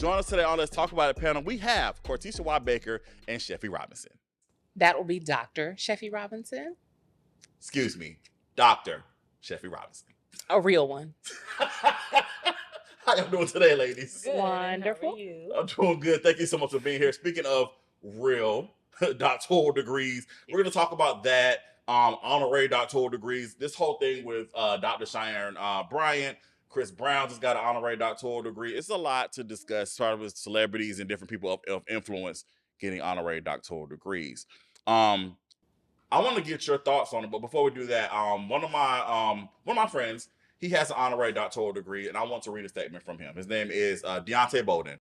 Join us today on Let's Talk About It panel. We have Cortisha Y. Baker and Sheffy Robinson. That will be Dr. Sheffy Robinson. Excuse me, Dr. Sheffy Robinson. A real one. How y'all doing today, ladies? Good. Wonderful. How are you? I'm doing good. Thank you so much for being here. Speaking of real doctoral degrees, we're going to talk about that. Honorary doctoral degrees. This whole thing with Dr. Cheyenne Bryant, Chris Brown just got an honorary doctoral degree. It's a lot to discuss, starting with celebrities and different people of influence getting honorary doctoral degrees. I want to get your thoughts on it, but before we do that, one of my friends, he has an honorary doctoral degree, and I want to read a statement from him. His name is Deontay Bowden.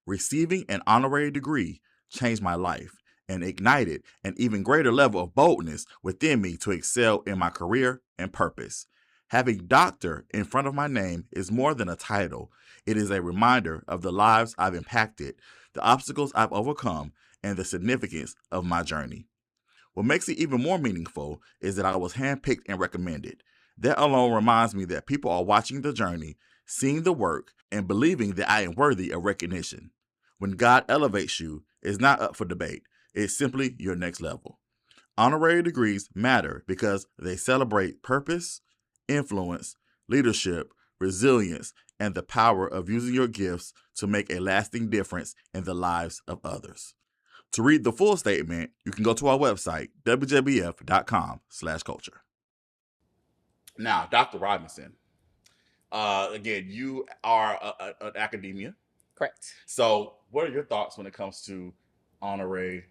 Receiving an honorary degree changed my life and ignited an even greater level of boldness within me to excel in my career and purpose. Having doctor in front of my name is more than a title. It is a reminder of the lives I've impacted, the obstacles I've overcome, and the significance of my journey. What makes it even more meaningful is that I was handpicked and recommended. That alone reminds me that people are watching the journey, seeing the work, and believing that I am worthy of recognition. When God elevates you, it's not up for debate. It's simply your next level. Honorary degrees matter because they celebrate purpose, influence, leadership, resilience, and the power of using your gifts to make a lasting difference in the lives of others. To read the full statement, you can go to our website, wjbf.com/culture. Now, Dr. Robinson, again, you are an academia. Correct. So what are your thoughts when it comes to honorary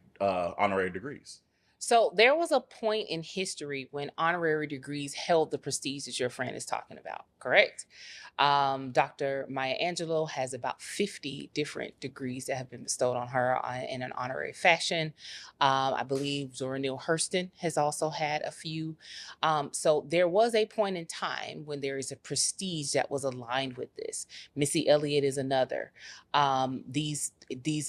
degrees? So there was a point in history when honorary degrees held the prestige that your friend is talking about, correct? Dr. Maya Angelou has about 50 different degrees that have been bestowed on her in an honorary fashion. I believe Zora Neale Hurston has also had a few. So there was a point in time when there is a prestige that was aligned with this. Missy Elliott is another. These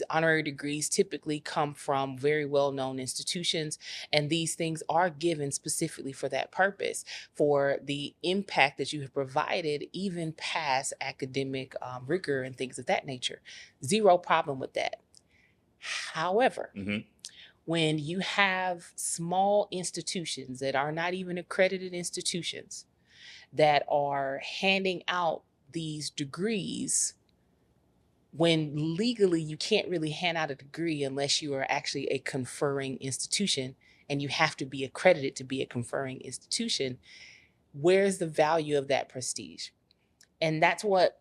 honorary degrees typically come from very well-known institutions, and these things are given specifically for that purpose, for the impact that you have provided, even past academic rigor and things of that nature. Zero problem with that. However, when you have small institutions that are not even accredited institutions that are handing out these degrees, when legally you can't really hand out a degree unless you are actually a conferring institution, and you have to be accredited to be a conferring institution, where's the value of that prestige? And that's where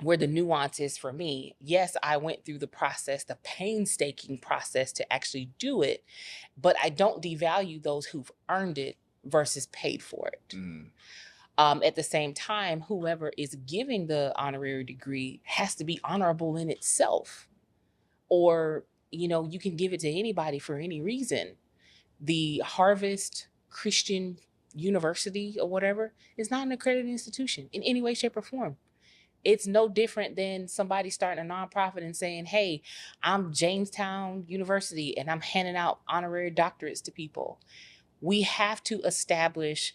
the nuance is for me. Yes, I went through the process, the painstaking process to actually do it, but I don't devalue those who've earned it versus paid for it. At the same time, whoever is giving the honorary degree has to be honorable in itself. Or, you can give it to anybody for any reason. The Harvest Christian University or whatever is not an accredited institution in any way, shape, or form. It's no different than somebody starting a nonprofit and saying, hey, I'm Jamestown University and I'm handing out honorary doctorates to people. We have to establish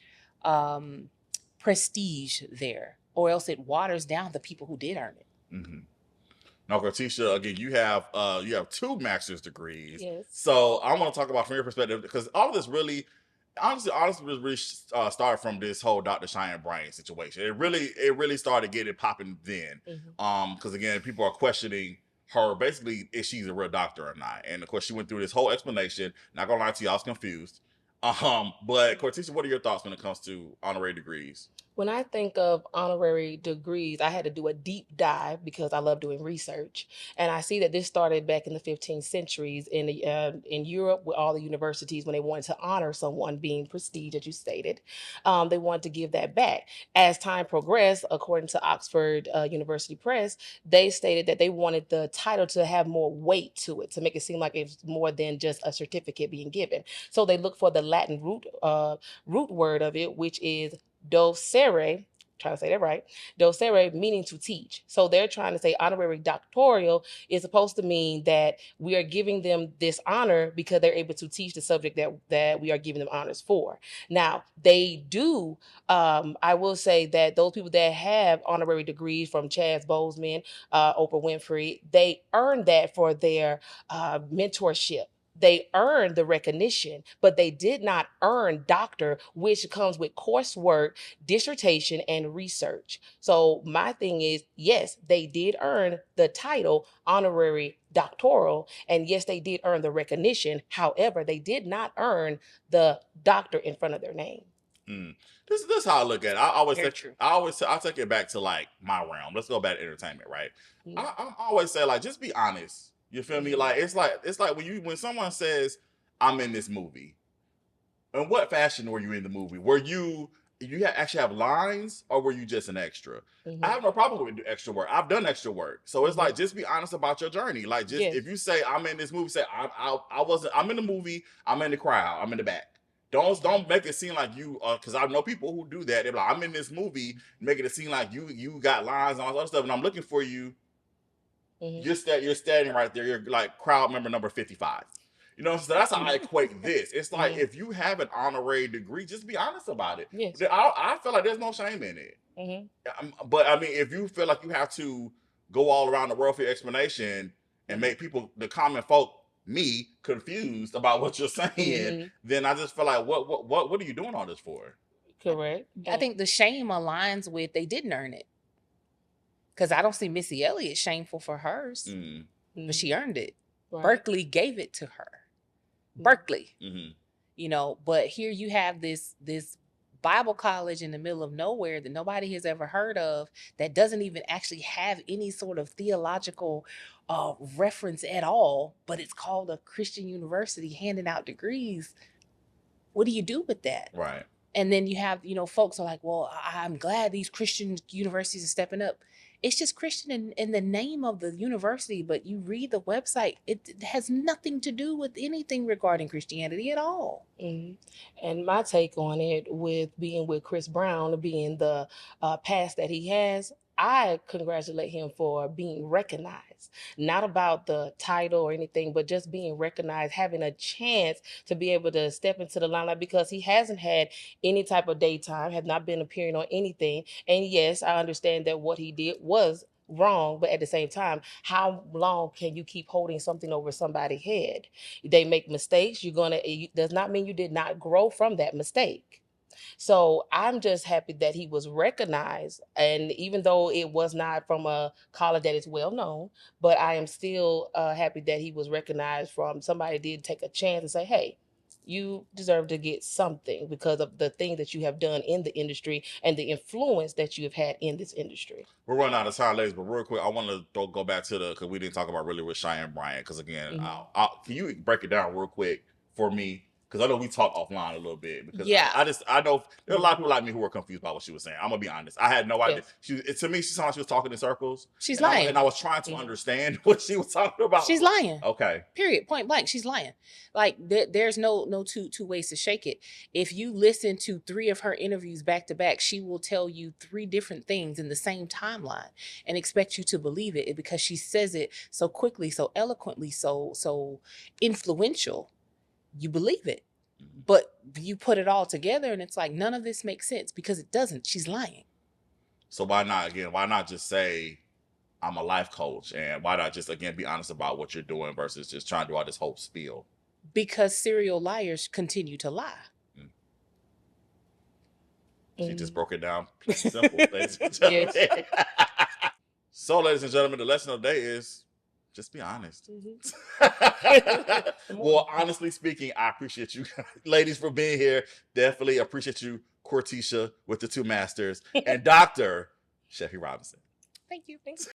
prestige there, or else it waters down the people who did earn it. Now, Cortisha, again, you have 2 master's degrees. Yes. So I want to talk about from your perspective, because all of this really, honestly, started from this whole Dr. Cheyenne Bryant situation. It really started getting popping then, because again, people are questioning her, basically, if she's a real doctor or not. And of course, she went through this whole explanation. Not gonna lie to you, I was confused. But Cortisha, what are your thoughts when it comes to honorary degrees? When I think of honorary degrees, I had to do a deep dive because I love doing research. And I see that this started back in the 15th centuries in Europe with all the universities when they wanted to honor someone being prestige, as you stated. They wanted to give that back. As time progressed, according to Oxford University Press, they stated that they wanted the title to have more weight to it, to make it seem like it's more than just a certificate being given. So they look for the Latin root word of it, which is docere, trying to say that right. Docere meaning to teach. So they're trying to say honorary doctoral is supposed to mean that we are giving them this honor because they're able to teach the subject that we are giving them honors for. Now, they do, I will say that those people that have honorary degrees from Chaz Boseman, Oprah Winfrey, they earn that for their mentorship. They earned the recognition, but they did not earn doctor, which comes with coursework, dissertation, and research. So my thing is, yes, they did earn the title honorary doctoral, and yes, they did earn the recognition. However, they did not earn the doctor in front of their name. This is how I look at it. Very true. I take it back to like my realm. Let's go back to entertainment, right? I always say like, just be honest. You feel me? Like it's like when someone says I'm in this movie. In what fashion were you in the movie? Were you actually have lines, or were you just an extra? I have no problem with extra work. I've done extra work, so it's like, just be honest about your journey. Like, just if you say I'm in this movie, say I'm in the movie. I'm in the crowd. I'm in the back. Don't make it seem like you, because I know people who do that. They're like, I'm in this movie, making it seem like you got lines and all that other stuff, and I'm looking for you. You're standing right there. You're like crowd member number 55. You know, so that's how I equate this. It's like, if you have an honorary degree, just be honest about it. Yes. I feel like there's no shame in it. But I mean, if you feel like you have to go all around the world for your explanation and make people, the common folk, me, confused about what you're saying, then I just feel like, what are you doing all this for? Correct. I think the shame aligns with they didn't earn it. Because I don't see Missy Elliott shameful for hers, but she earned it. Right. Berkeley gave it to her. Berkeley, you know, but here you have this Bible college in the middle of nowhere that nobody has ever heard of, that doesn't even actually have any sort of theological reference at all, but it's called a Christian university handing out degrees. What do you do with that? Right. And then you have, folks are like, well, I'm glad these Christian universities are stepping up. It's just Christian in the name of the university, but you read the website, it has nothing to do with anything regarding Christianity at all. And my take on it, with being with Chris Brown, being the past that he has, I congratulate him for being recognized, not about the title or anything, but just being recognized, having a chance to be able to step into the limelight, because he hasn't had any type of daytime, have not been appearing on anything. And yes, I understand that what he did was wrong, but at the same time, how long can you keep holding something over somebody's head? They make mistakes. It does not mean you did not grow from that mistake. So I'm just happy that he was recognized. And even though it was not from a college that is well known, but I am still happy that he was recognized from somebody did take a chance and say, hey, you deserve to get something because of the thing that you have done in the industry and the influence that you have had in this industry. We're running out of time, ladies, but real quick, I want to go back to because we didn't talk about really with Cheyenne Bryant. Because again, can you break it down real quick for me? Because I know we talked offline a little bit. Because I know there are a lot of people like me who were confused by what she was saying. I'm gonna be honest. I had no idea. To me, she sounded like she was talking in circles. She's lying. And I was trying to understand what she was talking about. She's lying. Okay. Period. Point blank. She's lying. Like there's no two ways to shake it. If you listen to 3 of her interviews back to back, she will tell you 3 different things in the same timeline and expect you to believe it because she says it so quickly, so eloquently, so influential. You believe it. But you put it all together and it's like, none of this makes sense because it doesn't. She's lying. So why not just say I'm a life coach, and why not just, again, be honest about what you're doing versus just trying to do all this whole spiel? Because serial liars continue to lie. She just broke it down. Simple, ladies and gentlemen. Yes. So, ladies and gentlemen, the lesson of the day is just be honest. Well, honestly speaking, I appreciate you ladies for being here. Definitely appreciate you, Cortisha, with the 2 masters, and Dr. Sheffy Robinson. Thank you. Thanks.